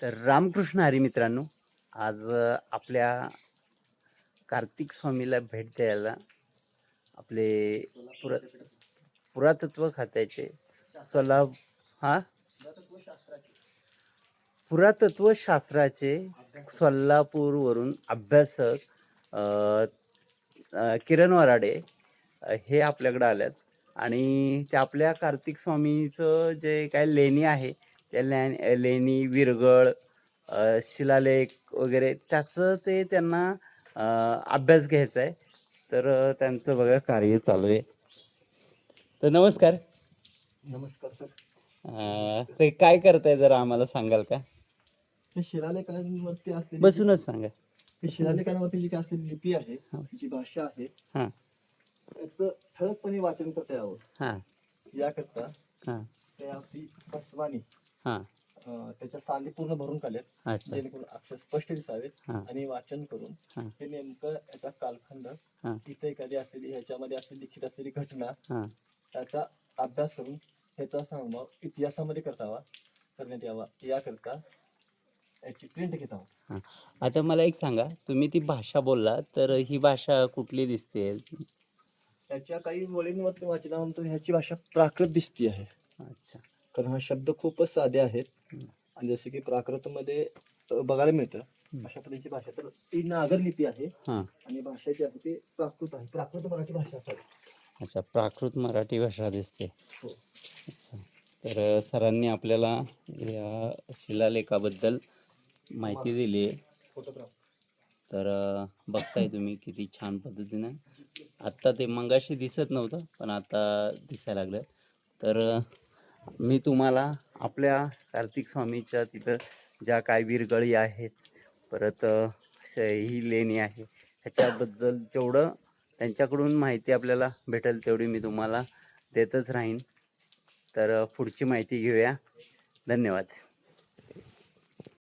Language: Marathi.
तर रामकृष्ण हरी मित्रांनो, आज आपल्या कार्तिक स्वामीला भेट द्यायला आपले पुरा पुरातत्व खात्याचे सोला हा पुरातत्व शास्त्राचे सोलापूरवरून अभ्यासक अ, किरण वराडे हे आपल्याकडे आल्यात आणि ते आपल्या कार्तिक स्वामीचं जे काय लेणी आहे त्या लेणी विरगळ शिलालेख वगैरे त्याचं ते त्यांना अभ्यास घ्यायचा आहे. तर त्यांचं बघा कार्य चालू आहे. तर नमस्कार. नमस्कार सर. ते काय करताय जरा आम्हाला सांगाल का? हे शिलालेखांवरती असलेली बसूनच सांगा. ही शिलालेखांवरती जी काय असलेली लिपी आहे, हा. जी भाषा आहे, हां त्याचं ठळकपणे वाचन करता यावं हां याकरता हां ते आपली बसवानी हां त्याच्या सांधी पूर्ण भरून काढल्यात, अच्छा जेणेकरून अक्षर स्पष्ट दिसावेत हां आणि वाचन करून हां हे नेमकं याचा कालखंड, हां इथे एखादी असलेली ह्याच्यामध्ये असलेली लिखित असलेली घटना हां त्याचा अभ्यास करून ह्याचा समभाव इतिहासामध्ये करण्यात यावा याकरता याची प्रिंट घेत आहोत. हां. आता मला एक सांगा, तुम्ही ती भाषा बोलला, तर ही भाषा कुठली दिसते? त्याच्या काही वळींवरती वाचल्यानंतर ह्याची भाषा प्राकृत दिसती आहे, अच्छा. कारण हा शब्द खूपच साधे आहेत. हं. आणि जसे की प्राकृतमध्ये बघायला मिळतं अशा पद्धतीची भाषा. तर ती नागर लिपी आहे हां. आणि भाषा जी आहे ती प्राकृत आहे, प्राकृत मराठी भाषा असावी. अच्छा, प्राकृत मराठी भाषा दिसते. हो. अच्छा. तर सरांनी आपल्याला या शिलालेखाबद्दल माहिती दिली आहे. फोटोग्राफ. तर बघताय तुम्ही किती छान पद्धतीनं. आत्ता ते मगाशी दिसत नव्हतं, पण आता दिसायला लागलं. तर मी तुम्हाला आपल्या कार्तिक स्वामीच्या तिथं ज्या काय विरगळी आहेत, परत ही लेणी आहे, ह्याच्याबद्दल जेवढं त्यांच्याकडून माहिती आपल्याला भेटेल तेवढी मी तुम्हाला देतच राहीन. तर पुढची माहिती घेऊया. धन्यवाद.